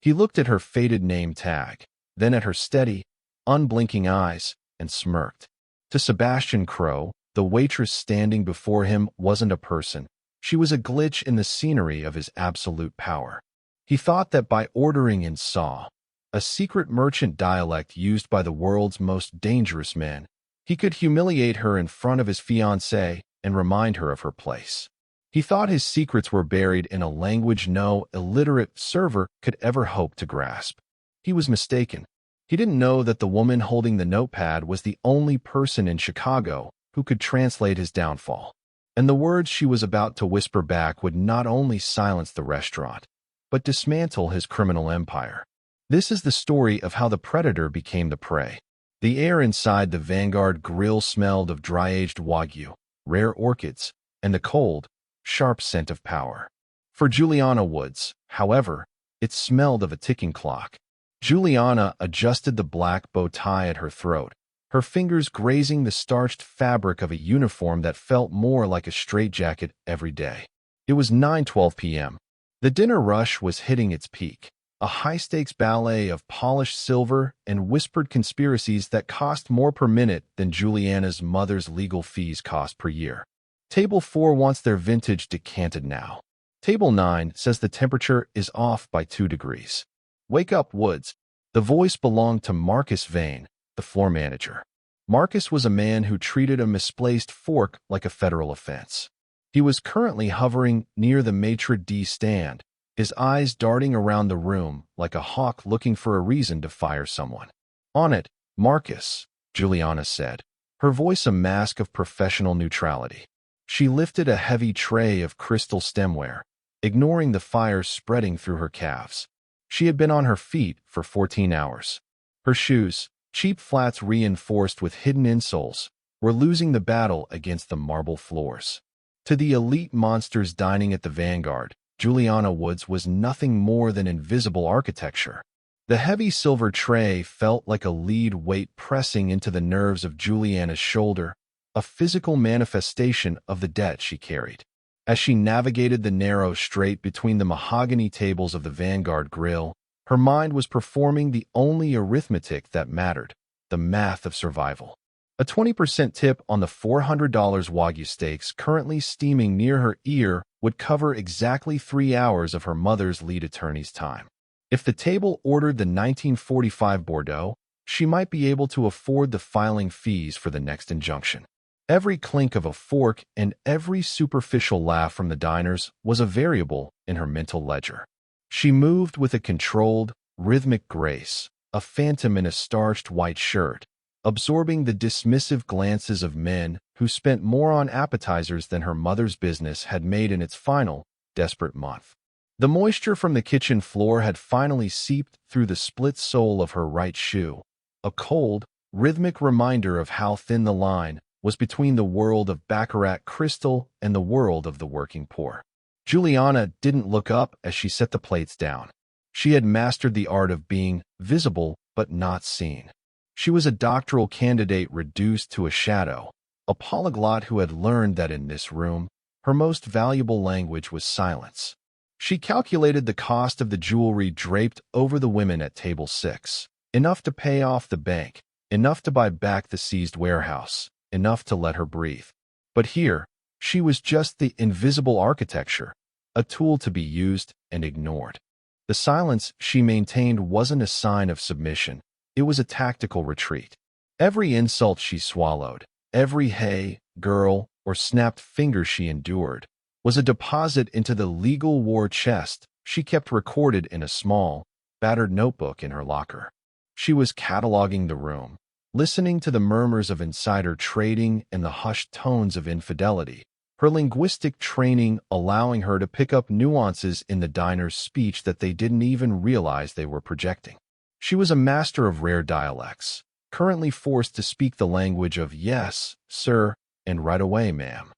He looked at her faded name tag, then at her steady, unblinking eyes, and smirked. To Sebastian Crow, the waitress standing before him wasn't a person. She was a glitch in the scenery of his absolute power. He thought that by ordering in Saw, a secret merchant dialect used by the world's most dangerous men, he could humiliate her in front of his fiancée and remind her of her place. He thought his secrets were buried in a language no illiterate server could ever hope to grasp. He was mistaken. He didn't know that the woman holding the notepad was the only person in Chicago who could translate his downfall. And the words she was about to whisper back would not only silence the restaurant, but dismantle his criminal empire. This is the story of how the predator became the prey. The air inside the Vanguard grill smelled of dry-aged Wagyu, rare orchids, and the cold, sharp scent of power. For Juliana Woods, however, it smelled of a ticking clock. Juliana adjusted the black bow tie at her throat, her fingers grazing the starched fabric of a uniform that felt more like a straitjacket every day. It was 9:12 p.m. The dinner rush was hitting its peak, a high-stakes ballet of polished silver and whispered conspiracies that cost more per minute than Juliana's mother's legal fees cost per year. Table 4 wants their vintage decanted now. Table 9 says the temperature is off by 2 degrees. Wake up, Woods. The voice belonged to Marcus Vane, the floor manager. Marcus was a man who treated a misplaced fork like a federal offense. He was currently hovering near the maitre d' stand, his eyes darting around the room like a hawk looking for a reason to fire someone. On it, Marcus, Juliana said, her voice a mask of professional neutrality. She lifted a heavy tray of crystal stemware, ignoring the fire spreading through her calves. She had been on her feet for 14 hours. Her shoes, cheap flats reinforced with hidden insoles, were losing the battle against the marble floors. To the elite monsters dining at the Vanguard, Juliana Woods was nothing more than invisible architecture. The heavy silver tray felt like a lead weight pressing into the nerves of Juliana's shoulder, a physical manifestation of the debt she carried. As she navigated the narrow straight between the mahogany tables of the Vanguard grill, her mind was performing the only arithmetic that mattered, the math of survival. A 20% tip on the $400 Wagyu steaks currently steaming near her ear would cover exactly 3 hours of her mother's lead attorney's time. If the table ordered the 1945 Bordeaux, she might be able to afford the filing fees for the next injunction. Every clink of a fork and every superficial laugh from the diners was a variable in her mental ledger. She moved with a controlled, rhythmic grace, a phantom in a starched white shirt, absorbing the dismissive glances of men who spent more on appetizers than her mother's business had made in its final, desperate month. The moisture from the kitchen floor had finally seeped through the split sole of her right shoe, a cold, rhythmic reminder of how thin the line was between the world of Baccarat crystal and the world of the working poor. Juliana didn't look up as she set the plates down. She had mastered the art of being visible but not seen. She was a doctoral candidate reduced to a shadow, a polyglot who had learned that in this room, her most valuable language was silence. She calculated the cost of the jewelry draped over the women at table 6, enough to pay off the bank, enough to buy back the seized warehouse, enough to let her breathe. But here, she was just the invisible architecture, a tool to be used and ignored. The silence she maintained wasn't a sign of submission, it was a tactical retreat. Every insult she swallowed, every hey, girl, or snapped finger she endured, was a deposit into the legal war chest she kept recorded in a small, battered notebook in her locker. She was cataloging the room, listening to the murmurs of insider trading and the hushed tones of infidelity, her linguistic training allowing her to pick up nuances in the diner's speech that they didn't even realize they were projecting. She was a master of rare dialects, currently forced to speak the language of yes, sir, and right away, ma'am.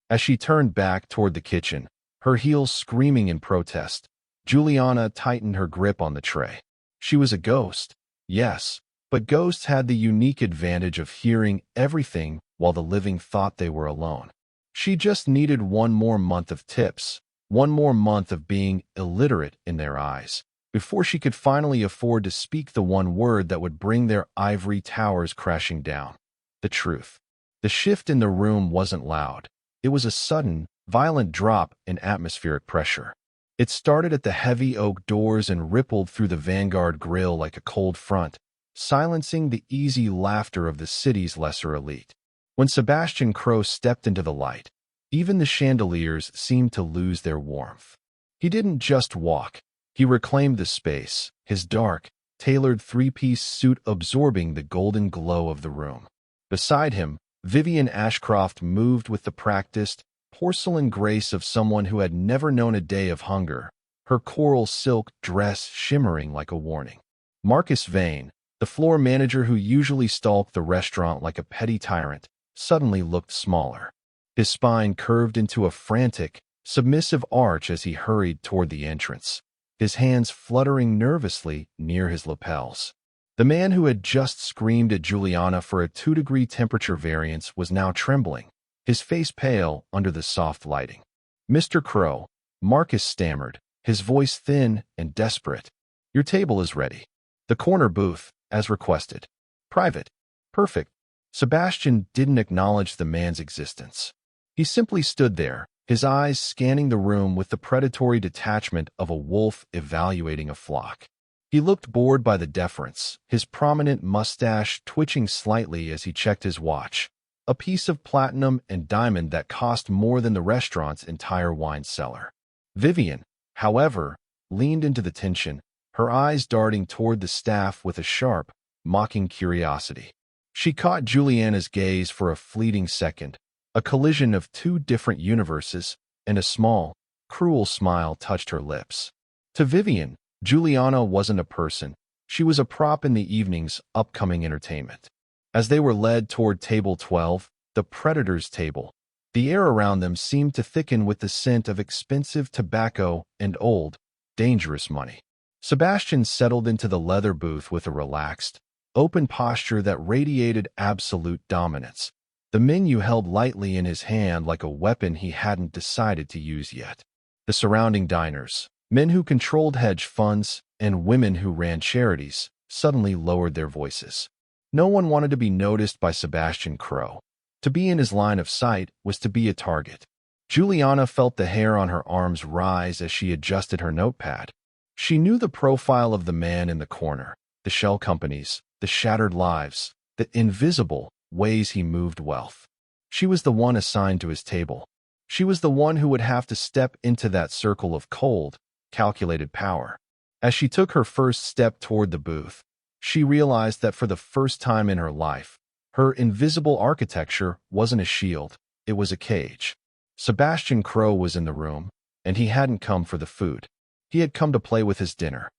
As she turned back toward the kitchen, her heels screaming in protest, Juliana tightened her grip on the tray. She was a ghost, yes, but ghosts had the unique advantage of hearing everything while the living thought they were alone. She just needed one more month of tips, one more month of being illiterate in their eyes, before she could finally afford to speak the one word that would bring their ivory towers crashing down. The truth. The shift in the room wasn't loud. It was a sudden, violent drop in atmospheric pressure. It started at the heavy oak doors and rippled through the Vanguard grill like a cold front, silencing the easy laughter of the city's lesser elite. When Sebastian Crow stepped into the light, even the chandeliers seemed to lose their warmth. He didn't just walk. He reclaimed the space, his dark, tailored three-piece suit absorbing the golden glow of the room. Beside him, Vivian Ashcroft moved with the practiced, porcelain grace of someone who had never known a day of hunger, her coral silk dress shimmering like a warning. Marcus Vane, the floor manager who usually stalked the restaurant like a petty tyrant, suddenly looked smaller. His spine curved into a frantic, submissive arch as he hurried toward the entrance, his hands fluttering nervously near his lapels. The man who had just screamed at Juliana for a 2-degree temperature variance was now trembling, his face pale under the soft lighting. "Mr. Crow," Marcus stammered, his voice thin and desperate. "Your table is ready. The corner booth, as requested. Private. Perfect." Sebastian didn't acknowledge the man's existence. He simply stood there, his eyes scanning the room with the predatory detachment of a wolf evaluating a flock. He looked bored by the deference, his prominent mustache twitching slightly as he checked his watch, a piece of platinum and diamond that cost more than the restaurant's entire wine cellar. Vivian, however, leaned into the tension, her eyes darting toward the staff with a sharp, mocking curiosity. She caught Juliana's gaze for a fleeting second, a collision of two different universes, and a small, cruel smile touched her lips. To Vivian, Juliana wasn't a person. She was a prop in the evening's upcoming entertainment. As they were led toward Table 12, the Predator's table, the air around them seemed to thicken with the scent of expensive tobacco and old, dangerous money. Sebastian settled into the leather booth with a relaxed, open posture that radiated absolute dominance. The menu held lightly in his hand like a weapon he hadn't decided to use yet. The surrounding diners, men who controlled hedge funds and women who ran charities, suddenly lowered their voices. No one wanted to be noticed by Sebastian Crow. To be in his line of sight was to be a target. Juliana felt the hair on her arms rise as she adjusted her notepad. She knew the profile of the man in the corner, the shell companies, the shattered lives, the invisible ways he moved wealth. She was the one assigned to his table. She was the one who would have to step into that circle of cold, calculated power. As she took her first step toward the booth, she realized that for the first time in her life, her invisible architecture wasn't a shield, it was a cage. Sebastian Crow was in the room, and he hadn't come for the food. He had come to play with his dinner.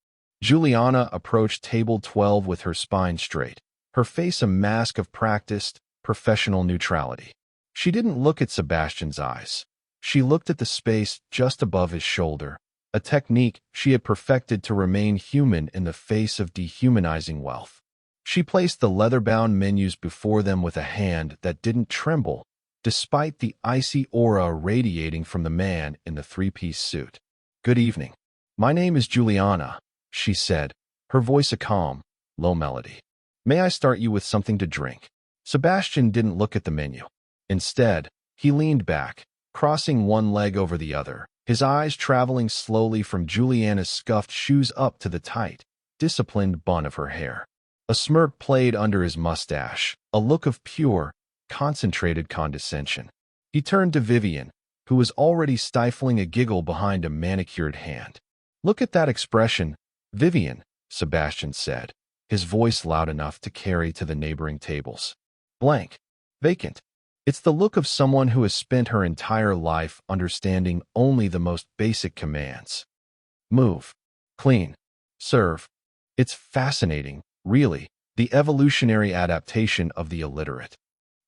Juliana approached Table 12 with her spine straight, her face a mask of practiced, professional neutrality. She didn't look at Sebastian's eyes. She looked at the space just above his shoulder, a technique she had perfected to remain human in the face of dehumanizing wealth. She placed the leather-bound menus before them with a hand that didn't tremble, despite the icy aura radiating from the man in the three-piece suit. "Good evening. My name is Juliana," she said, her voice a calm, low melody. "May I start you with something to drink?" Sebastian didn't look at the menu. Instead, he leaned back, crossing one leg over the other, his eyes traveling slowly from Juliana's scuffed shoes up to the tight, disciplined bun of her hair. A smirk played under his mustache, a look of pure, concentrated condescension. He turned to Vivian, who was already stifling a giggle behind a manicured hand. "Look at that expression, Vivian," Sebastian said, his voice loud enough to carry to the neighboring tables. "Blank. Vacant. It's the look of someone who has spent her entire life understanding only the most basic commands. Move. Clean. Serve. It's fascinating, really, the evolutionary adaptation of the illiterate."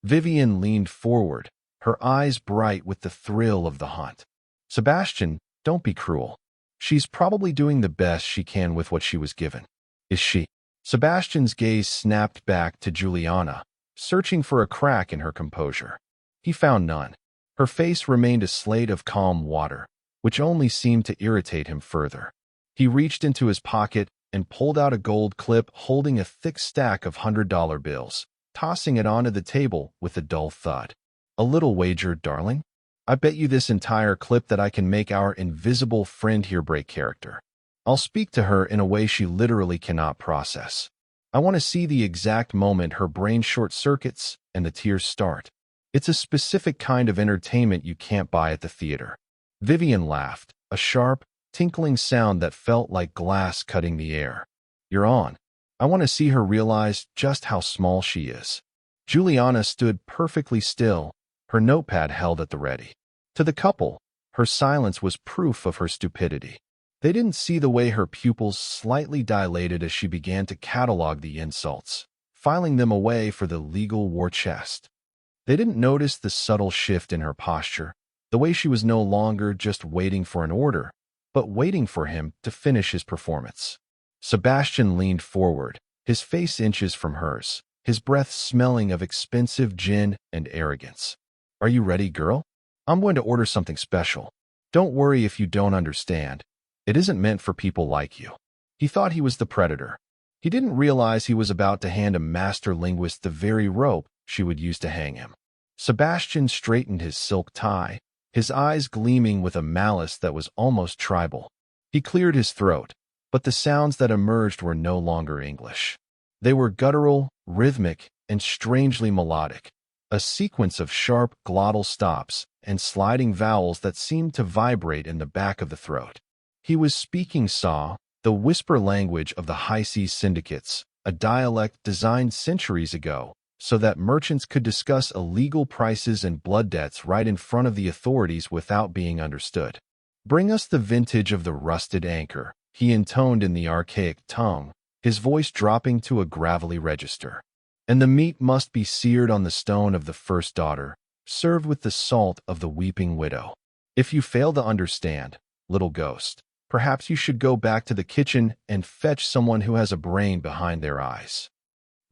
Vivian leaned forward, her eyes bright with the thrill of the hunt. "Sebastian, don't be cruel. She's probably doing the best she can with what she was given." "Is she?" Sebastian's gaze snapped back to Juliana, searching for a crack in her composure. He found none. Her face remained a slate of calm water, which only seemed to irritate him further. He reached into his pocket and pulled out a gold clip holding a thick stack of $100 bills, tossing it onto the table with a dull thud. "A little wager, darling? I bet you this entire clip that I can make our invisible friend here break character. I'll speak to her in a way she literally cannot process. I want to see the exact moment her brain short-circuits and the tears start. It's a specific kind of entertainment you can't buy at the theater." Vivian laughed, a sharp, tinkling sound that felt like glass cutting the air. "You're on. I want to see her realize just how small she is." Juliana stood perfectly still, her notepad held at the ready. To the couple, her silence was proof of her stupidity. They didn't see the way her pupils slightly dilated as she began to catalog the insults, filing them away for the legal war chest. They didn't notice the subtle shift in her posture, the way she was no longer just waiting for an order, but waiting for him to finish his performance. Sebastian leaned forward, his face inches from hers, his breath smelling of expensive gin and arrogance. "Are you ready, girl? I'm going to order something special. Don't worry if you don't understand. It isn't meant for people like you." He thought he was the predator. He didn't realize he was about to hand a master linguist the very rope she would use to hang him. Sebastian straightened his silk tie, his eyes gleaming with a malice that was almost tribal. He cleared his throat, but the sounds that emerged were no longer English. They were guttural, rhythmic, and strangely melodic, a sequence of sharp glottal stops and sliding vowels that seemed to vibrate in the back of the throat. He was speaking Saw, the whisper language of the high seas syndicates, a dialect designed centuries ago so that merchants could discuss illegal prices and blood debts right in front of the authorities without being understood. "Bring us the vintage of the rusted anchor," he intoned in the archaic tongue, his voice dropping to a gravelly register. "And the meat must be seared on the stone of the first daughter, served with the salt of the weeping widow. If you fail to understand, little ghost, perhaps you should go back to the kitchen and fetch someone who has a brain behind their eyes."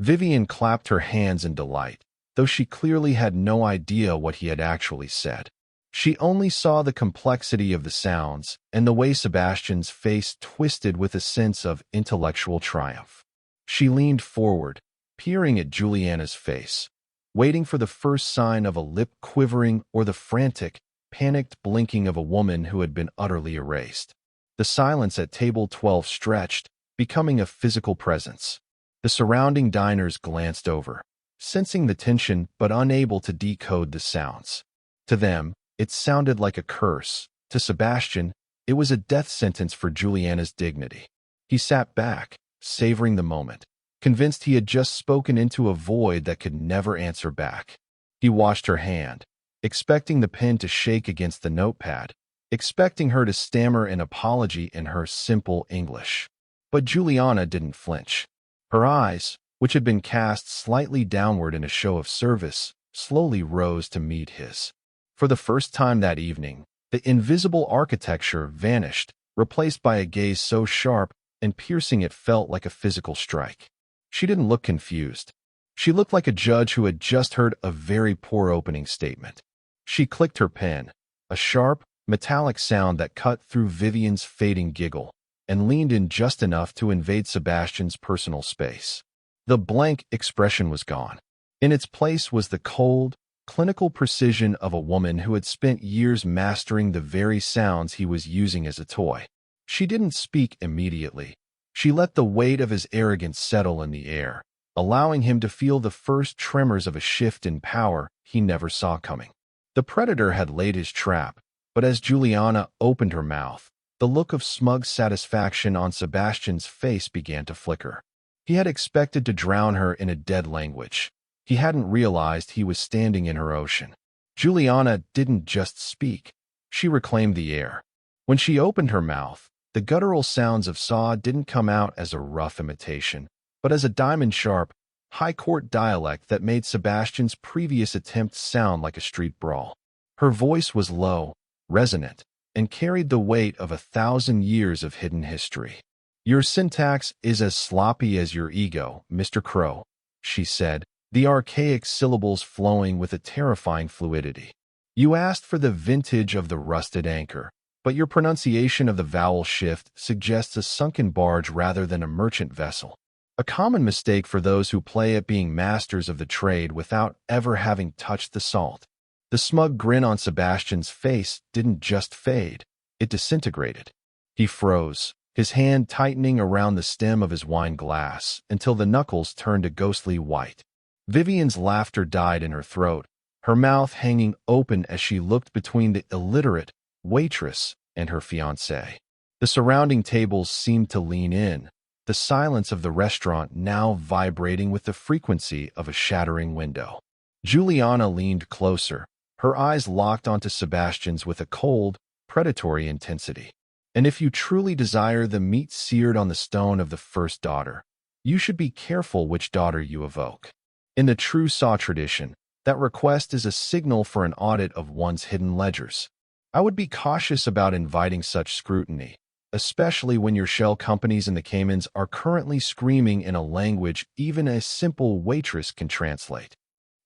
Vivian clapped her hands in delight, though she clearly had no idea what he had actually said. She only saw the complexity of the sounds and the way Sebastian's face twisted with a sense of intellectual triumph. She leaned forward, peering at Juliana's face, waiting for the first sign of a lip quivering or the frantic, panicked blinking of a woman who had been utterly erased. The silence at table 12 stretched, becoming a physical presence. The surrounding diners glanced over, sensing the tension but unable to decode the sounds. To them, it sounded like a curse. To Sebastian, it was a death sentence for Juliana's dignity. He sat back, savoring the moment, convinced he had just spoken into a void that could never answer back. He washed her hand, expecting the pen to shake against the notepad, expecting her to stammer an apology in her simple English. But Juliana didn't flinch. Her eyes, which had been cast slightly downward in a show of service, slowly rose to meet his. For the first time that evening, the invisible architecture vanished, replaced by a gaze so sharp and piercing it felt like a physical strike. She didn't look confused. She looked like a judge who had just heard a very poor opening statement. She clicked her pen, a sharp, metallic sound that cut through Vivian's fading giggle, and leaned in just enough to invade Sebastian's personal space. The blank expression was gone. In its place was the cold, clinical precision of a woman who had spent years mastering the very sounds he was using as a toy. She didn't speak immediately. She let the weight of his arrogance settle in the air, allowing him to feel the first tremors of a shift in power he never saw coming. The predator had laid his trap, but as Juliana opened her mouth, the look of smug satisfaction on Sebastian's face began to flicker. He had expected to drown her in a dead language. He hadn't realized he was standing in her ocean. Juliana didn't just speak. She reclaimed the air. When she opened her mouth, the guttural sounds of Saw didn't come out as a rough imitation, but as a diamond-sharp, high-court dialect that made Sebastian's previous attempt sound like a street brawl. Her voice was low, resonant, and carried the weight of 1,000 years of hidden history. "Your syntax is as sloppy as your ego, Mr. Crow," she said, the archaic syllables flowing with a terrifying fluidity. "You asked for the vintage of the rusted anchor, but your pronunciation of the vowel shift suggests a sunken barge rather than a merchant vessel. A common mistake for those who play at being masters of the trade without ever having touched the salt. The smug grin on Sebastian's face didn't just fade, it disintegrated. He froze, his hand tightening around the stem of his wine glass until the knuckles turned a ghostly white. Vivian's laughter died in her throat, her mouth hanging open as she looked between the illiterate waitress and her fiancé. The surrounding tables seemed to lean in, the silence of the restaurant now vibrating with the frequency of a shattering window. Juliana leaned closer, her eyes locked onto Sebastian's with a cold, predatory intensity. And if you truly desire the meat seared on the stone of the first daughter, you should be careful which daughter you evoke. In the true Saw tradition, that request is a signal for an audit of one's hidden ledgers. I would be cautious about inviting such scrutiny, especially when your shell companies in the Caymans are currently screaming in a language even a simple waitress can translate.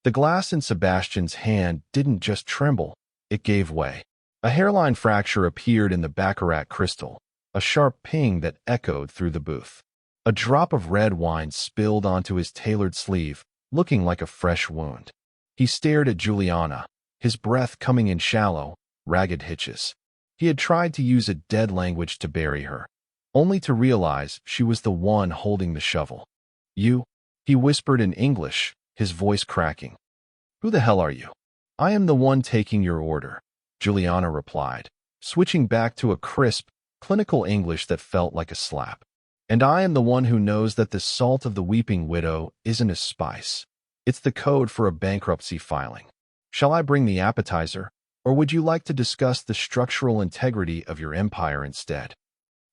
The glass in Sebastian's hand didn't just tremble, it gave way. A hairline fracture appeared in the baccarat crystal, a sharp ping that echoed through the booth. A drop of red wine spilled onto his tailored sleeve, looking like a fresh wound. He stared at Juliana, his breath coming in shallow, ragged hitches. He had tried to use a dead language to bury her, only to realize she was the one holding the shovel. "You?" he whispered in English, his voice cracking. "Who the hell are you?" "I am the one taking your order," Juliana replied, switching back to a crisp, clinical English that felt like a slap. "And I am the one who knows that the salt of the weeping widow isn't a spice. It's the code for a bankruptcy filing. Shall I bring the appetizer, or would you like to discuss the structural integrity of your empire instead?"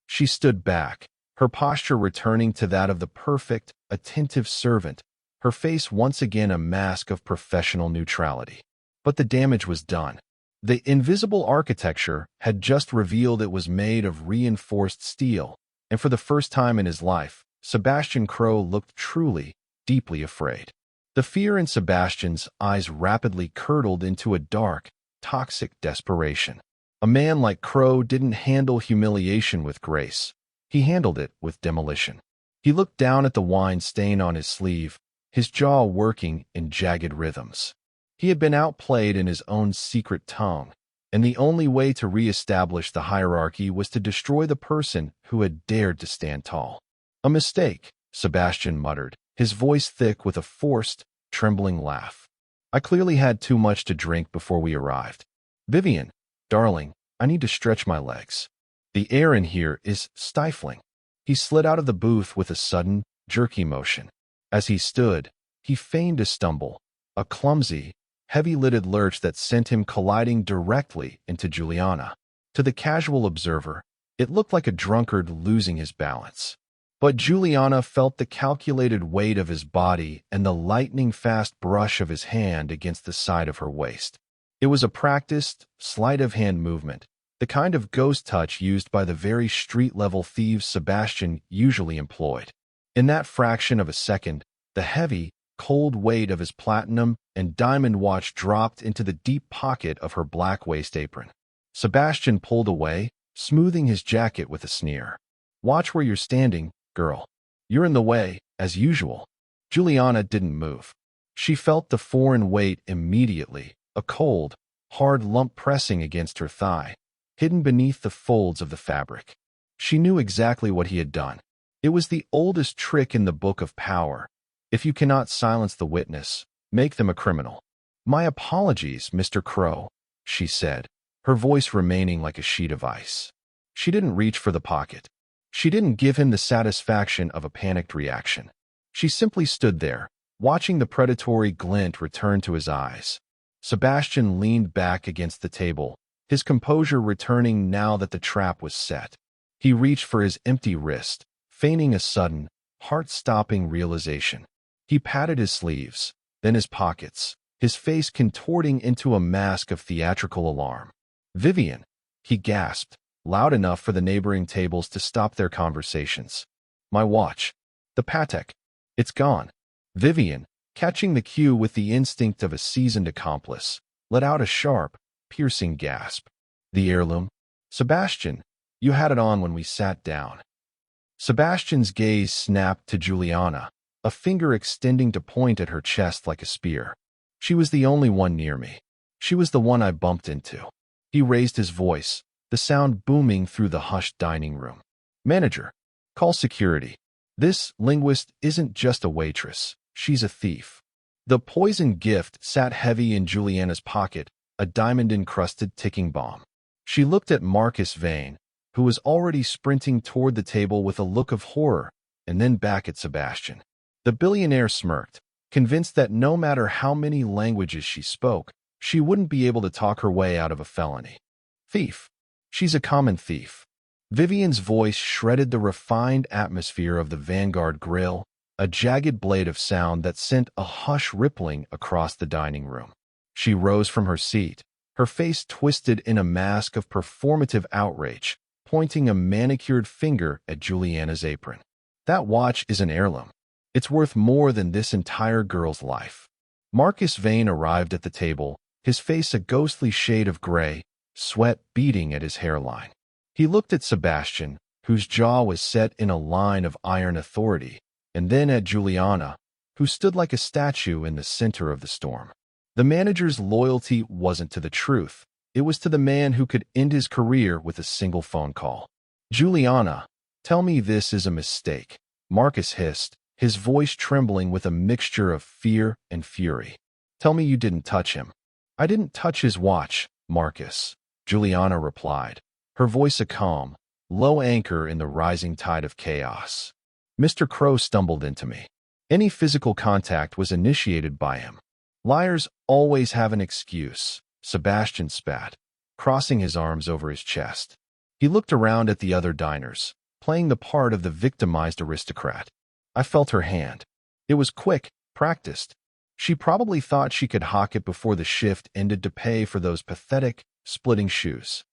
She stood back, her posture returning to that of the perfect, attentive servant, her face once again a mask of professional neutrality. But the damage was done. The invisible architecture had just revealed it was made of reinforced steel, and for the first time in his life, Sebastian Crow looked truly, deeply afraid. The fear in Sebastian's eyes rapidly curdled into a dark, toxic desperation. A man like Crow didn't handle humiliation with grace. He handled it with demolition. He looked down at the wine stain on his sleeve, his jaw working in jagged rhythms. He had been outplayed in his own secret tongue, and the only way to re-establish the hierarchy was to destroy the person who had dared to stand tall. "A mistake," Sebastian muttered, his voice thick with a forced, trembling laugh. "I clearly had too much to drink before we arrived. Vivian, darling, I need to stretch my legs. The air in here is stifling." He slid out of the booth with a sudden, jerky motion. As he stood, he feigned a stumble, a clumsy, heavy-lidded lurch that sent him colliding directly into Juliana. To the casual observer, it looked like a drunkard losing his balance. But Juliana felt the calculated weight of his body and the lightning-fast brush of his hand against the side of her waist. It was a practiced, sleight-of-hand movement, the kind of ghost touch used by the very street-level thieves Sebastian usually employed. In that fraction of a second, the heavy, cold weight of his platinum and diamond watch dropped into the deep pocket of her black waist apron. Sebastian pulled away, smoothing his jacket with a sneer. "Watch where you're standing, girl. You're in the way, as usual." Juliana didn't move. She felt the foreign weight immediately, a cold, hard lump pressing against her thigh, hidden beneath the folds of the fabric. She knew exactly what he had done. It was the oldest trick in the Book of Power. If you cannot silence the witness, make them a criminal. "My apologies, Mr. Crow," she said, her voice remaining like a sheet of ice. She didn't reach for the pocket. She didn't give him the satisfaction of a panicked reaction. She simply stood there, watching the predatory glint return to his eyes. Sebastian leaned back against the table, his composure returning now that the trap was set. He reached for his empty wrist, feigning a sudden, heart-stopping realization. He patted his sleeves, then his pockets, his face contorting into a mask of theatrical alarm. "Vivian," he gasped, loud enough for the neighboring tables to stop their conversations. "My watch. The Patek. It's gone." Vivian, catching the cue with the instinct of a seasoned accomplice, let out a sharp, piercing gasp. "The heirloom?" Sebastian, you had it on when we sat down. Sebastian's gaze snapped to Juliana, a finger extending to point at her chest like a spear. She was the only one near me. She was the one I bumped into. He raised his voice, the sound booming through the hushed dining room. Manager, call security. This linguist isn't just a waitress. She's a thief. The poison gift sat heavy in Juliana's pocket, a diamond-encrusted ticking bomb. She looked at Marcus Vane, who was already sprinting toward the table with a look of horror, and then back at Sebastian. The billionaire smirked, convinced that no matter how many languages she spoke, she wouldn't be able to talk her way out of a felony. Thief. She's a common thief. Vivian's voice shredded the refined atmosphere of the Vanguard grill, a jagged blade of sound that sent a hush rippling across the dining room. She rose from her seat, her face twisted in a mask of performative outrage, pointing a manicured finger at Juliana's apron. That watch is an heirloom. It's worth more than this entire girl's life. Marcus Vane arrived at the table, his face a ghostly shade of gray, sweat beading at his hairline. He looked at Sebastian, whose jaw was set in a line of iron authority, and then at Juliana, who stood like a statue in the center of the storm. The manager's loyalty wasn't to the truth. It was to the man who could end his career with a single phone call. Juliana, tell me this is a mistake, Marcus hissed, his voice trembling with a mixture of fear and fury. Tell me you didn't touch him. I didn't touch his watch, Marcus, Juliana replied, her voice a calm, low anchor in the rising tide of chaos. Mr. Crow stumbled into me. Any physical contact was initiated by him. Liars always have an excuse, Sebastian spat, crossing his arms over his chest. He looked around at the other diners, playing the part of the victimized aristocrat. I felt her hand. It was quick, practiced. She probably thought she could hawk it before the shift ended to pay for those pathetic, splitting shoes.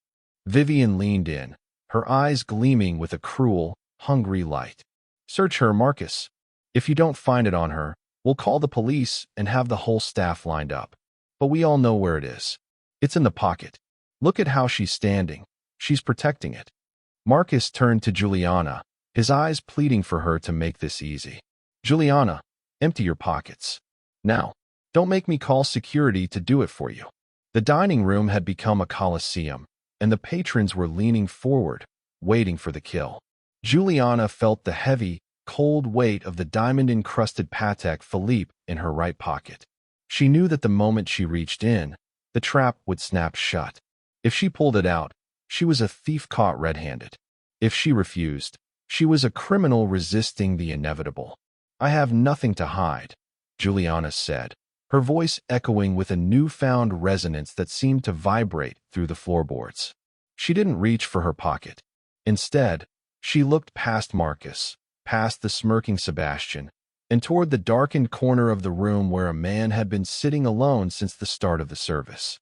Vivian leaned in, her eyes gleaming with a cruel, hungry light. Search her, Marcus. If you don't find it on her, we'll call the police and have the whole staff lined up. But we all know where it is. It's in the pocket. Look at how she's standing. She's protecting it. Marcus turned to Juliana, his eyes pleading for her to make this easy. Juliana, empty your pockets. Now, don't make me call security to do it for you. The dining room had become a coliseum, and the patrons were leaning forward, waiting for the kill. Juliana felt the heavy, cold weight of the diamond-encrusted Patek Philippe in her right pocket. She knew that the moment she reached in, the trap would snap shut. If she pulled it out, she was a thief caught red-handed. If she refused, she was a criminal resisting the inevitable. I have nothing to hide, Juliana said, her voice echoing with a newfound resonance that seemed to vibrate through the floorboards. She didn't reach for her pocket. Instead, she looked past Marcus, past the smirking Sebastian, and toward the darkened corner of the room where a man had been sitting alone since the start of the service.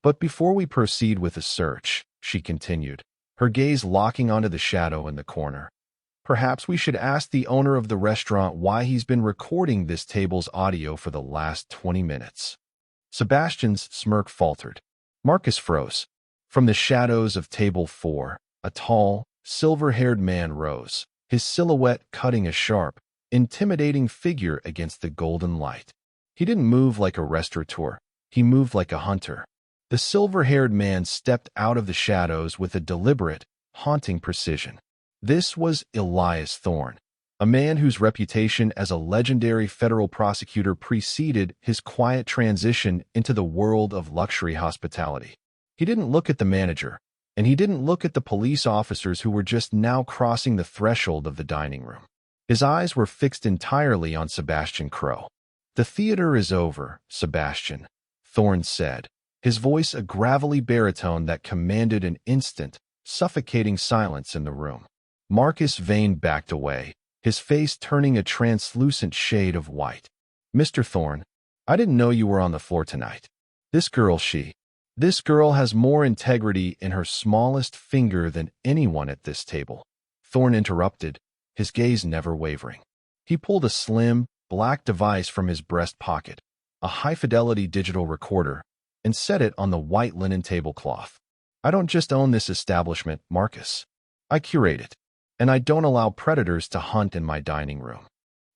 But before we proceed with the search, she continued, her gaze locking onto the shadow in the corner, perhaps we should ask the owner of the restaurant why he's been recording this table's audio for the last 20 minutes. Sebastian's smirk faltered. Marcus froze. From the shadows of table 4, a tall, silver-haired man rose, his silhouette cutting a sharp, intimidating figure against the golden light. He didn't move like a restaurateur. He moved like a hunter. The silver-haired man stepped out of the shadows with a deliberate, haunting precision. This was Elias Thorne, a man whose reputation as a legendary federal prosecutor preceded his quiet transition into the world of luxury hospitality. He didn't look at the manager, and he didn't look at the police officers who were just now crossing the threshold of the dining room. His eyes were fixed entirely on Sebastian Crow. The theater is over, Sebastian, Thorne said, his voice a gravelly baritone that commanded an instant, suffocating silence in the room. Marcus Vane backed away, his face turning a translucent shade of white. Mr. Thorne, I didn't know you were on the floor tonight. This girl has more integrity in her smallest finger than anyone at this table. Thorne interrupted, his gaze never wavering. He pulled a slim, black device from his breast pocket, a high-fidelity digital recorder, and set it on the white linen tablecloth. I don't just own this establishment, Marcus. I curate it. And I don't allow predators to hunt in my dining room.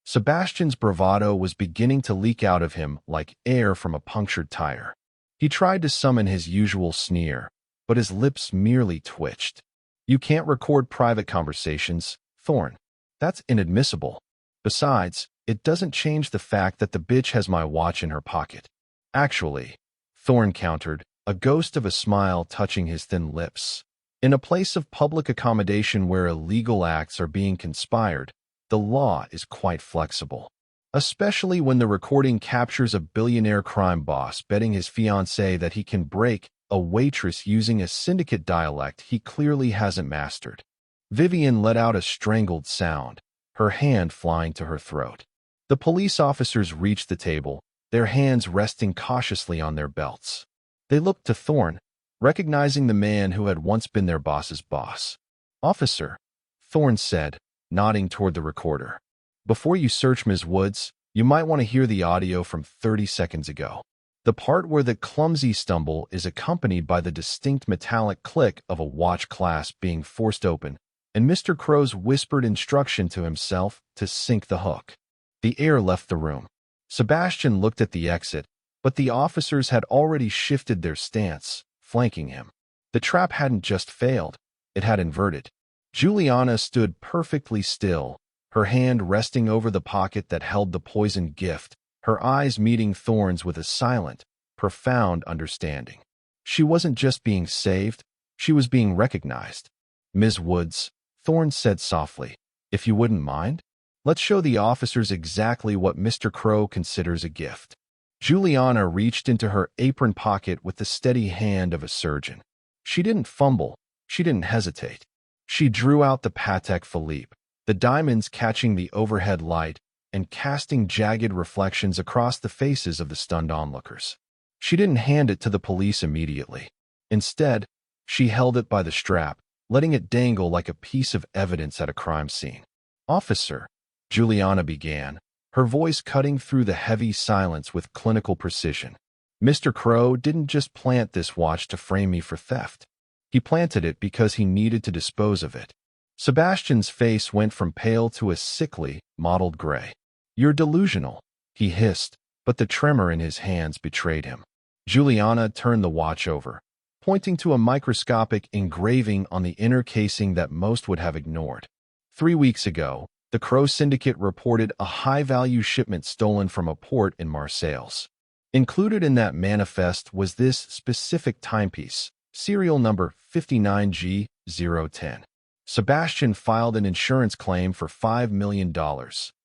Sebastian's bravado was beginning to leak out of him like air from a punctured tire. He tried to summon his usual sneer, but his lips merely twitched. You can't record private conversations, Thorn. That's inadmissible. Besides, it doesn't change the fact that the bitch has my watch in her pocket. Actually, Thorn countered, a ghost of a smile touching his thin lips. In a place of public accommodation where illegal acts are being conspired, the law is quite flexible. Especially when the recording captures a billionaire crime boss betting his fiancée that he can break a waitress using a syndicate dialect he clearly hasn't mastered. Vivian let out a strangled sound, her hand flying to her throat. The police officers reached the table, their hands resting cautiously on their belts. They looked to Thorn, recognizing the man who had once been their boss's boss. "Officer," Thorn said, nodding toward the recorder. "Before you search Ms. Woods, you might want to hear the audio from 30 seconds ago. The part where the clumsy stumble is accompanied by the distinct metallic click of a watch clasp being forced open, and Mr. Crow's whispered instruction to himself to sink the hook." The air left the room. Sebastian looked at the exit, but the officers had already shifted their stance, flanking him. The trap hadn't just failed, it had inverted. Juliana stood perfectly still, her hand resting over the pocket that held the poisoned gift, her eyes meeting Thorn's with a silent, profound understanding. She wasn't just being saved, she was being recognized. "Ms. Woods," Thorn said softly, "if you wouldn't mind, let's show the officers exactly what Mr. Crow considers a gift." Juliana reached into her apron pocket with the steady hand of a surgeon. She didn't fumble, she didn't hesitate. She drew out the Patek Philippe, the diamonds catching the overhead light and casting jagged reflections across the faces of the stunned onlookers. She didn't hand it to the police immediately. Instead, she held it by the strap, letting it dangle like a piece of evidence at a crime scene. "Officer," Juliana began, her voice cutting through the heavy silence with clinical precision. "Mr. Crow didn't just plant this watch to frame me for theft. He planted it because he needed to dispose of it." Sebastian's face went from pale to a sickly, mottled gray. "You're delusional," he hissed, but the tremor in his hands betrayed him. Juliana turned the watch over, pointing to a microscopic engraving on the inner casing that most would have ignored. 3 weeks ago, the Crow Syndicate reported a high-value shipment stolen from a port in Marseilles. Included in that manifest was this specific timepiece, serial number 59G010. Sebastian filed an insurance claim for $5 million,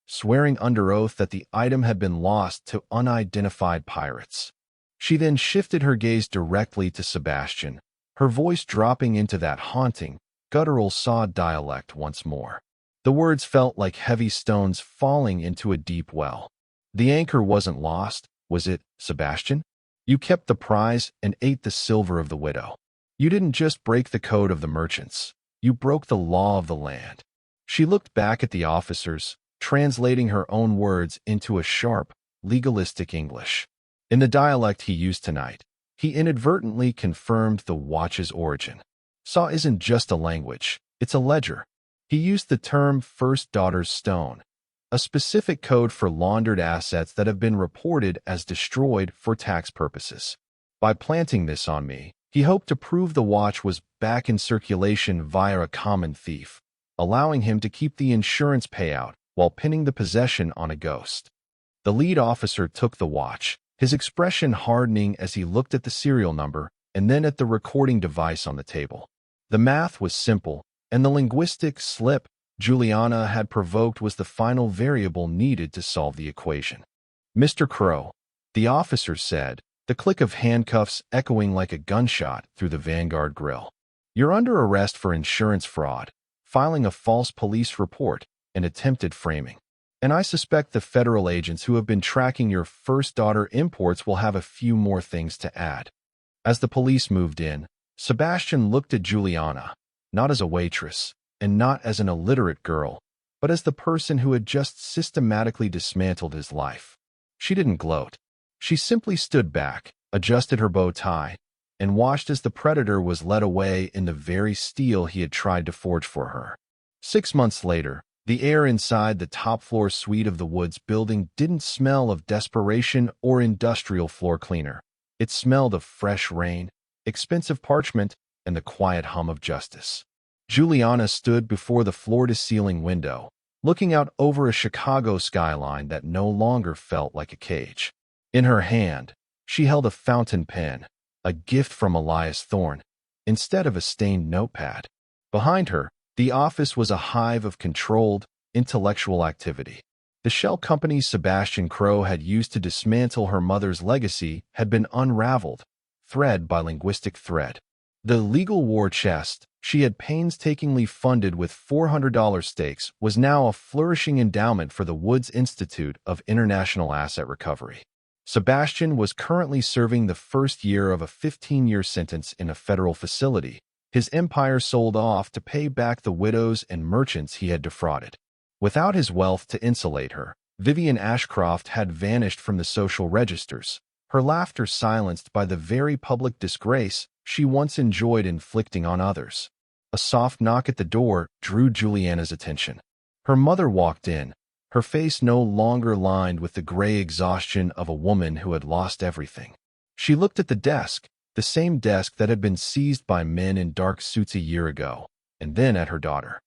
swearing under oath that the item had been lost to unidentified pirates. She then shifted her gaze directly to Sebastian, her voice dropping into that haunting, guttural saw dialect once more. The words felt like heavy stones falling into a deep well. "The anchor wasn't lost, was it, Sebastian? You kept the prize and ate the silver of the widow. You didn't just break the code of the merchants. You broke the law of the land." She looked back at the officers, translating her own words into a sharp, legalistic English. In the dialect he used tonight, he inadvertently confirmed the watch's origin. Saw isn't just a language, it's a ledger. He used the term first daughter's stone, a specific code for laundered assets that have been reported as destroyed for tax purposes. By planting this on me, he hoped to prove the watch was back in circulation via a common thief, allowing him to keep the insurance payout while pinning the possession on a ghost. The lead officer took the watch, his expression hardening as he looked at the serial number and then at the recording device on the table. The math was simple, and the linguistic slip Juliana had provoked was the final variable needed to solve the equation. "Mr. Crow," the officer said, the click of handcuffs echoing like a gunshot through the Vanguard grill. "You're under arrest for insurance fraud, filing a false police report, and attempted framing. And I suspect the federal agents who have been tracking your first daughter imports will have a few more things to add." As the police moved in, Sebastian looked at Juliana, not as a waitress, and not as an illiterate girl, but as the person who had just systematically dismantled his life. She didn't gloat. She simply stood back, adjusted her bow tie, and watched as the predator was led away in the very steel he had tried to forge for her. 6 months later, the air inside the top-floor suite of the Woods building didn't smell of desperation or industrial floor cleaner. It smelled of fresh rain, expensive parchment, and the quiet hum of justice. Juliana stood before the floor-to-ceiling window, looking out over a Chicago skyline that no longer felt like a cage. In her hand, she held a fountain pen, a gift from Elias Thorne, instead of a stained notepad. Behind her, the office was a hive of controlled, intellectual activity. The shell company Sebastian Crow had used to dismantle her mother's legacy had been unraveled, thread by linguistic thread. The legal war chest she had painstakingly funded with $400 stakes was now a flourishing endowment for the Woods Institute of International Asset Recovery. Sebastian was currently serving the first year of a 15-year sentence in a federal facility, his empire sold off to pay back the widows and merchants he had defrauded. Without his wealth to insulate her, Vivian Ashcroft had vanished from the social registers, her laughter silenced by the very public disgrace she once enjoyed inflicting on others. A soft knock at the door drew Juliana's attention. Her mother walked in, her face no longer lined with the gray exhaustion of a woman who had lost everything. She looked at the desk, the same desk that had been seized by men in dark suits a year ago, and then at her daughter.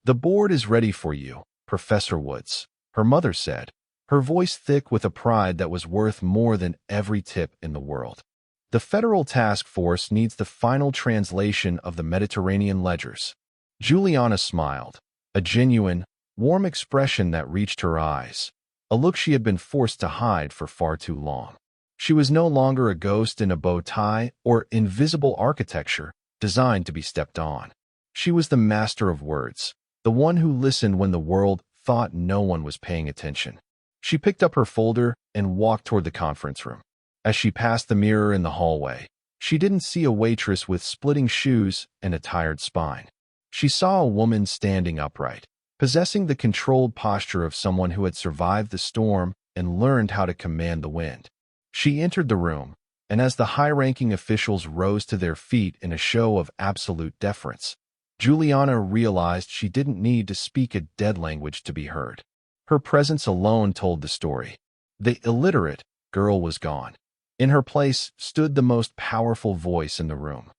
"The board is ready for you, Professor Woods," her mother said, her voice thick with a pride that was worth more than every tip in the world. "The federal task force needs the final translation of the Mediterranean ledgers." Juliana smiled, a genuine, warm expression that reached her eyes, a look she had been forced to hide for far too long. She was no longer a ghost in a bow tie or invisible architecture designed to be stepped on. She was the master of words, the one who listened when the world thought no one was paying attention. She picked up her folder and walked toward the conference room. As she passed the mirror in the hallway, she didn't see a waitress with splitting shoes and a tired spine. She saw a woman standing upright, possessing the controlled posture of someone who had survived the storm and learned how to command the wind. She entered the room, and as the high-ranking officials rose to their feet in a show of absolute deference, Juliana realized she didn't need to speak a dead language to be heard. Her presence alone told the story. The illiterate girl was gone. In her place stood the most powerful voice in the room.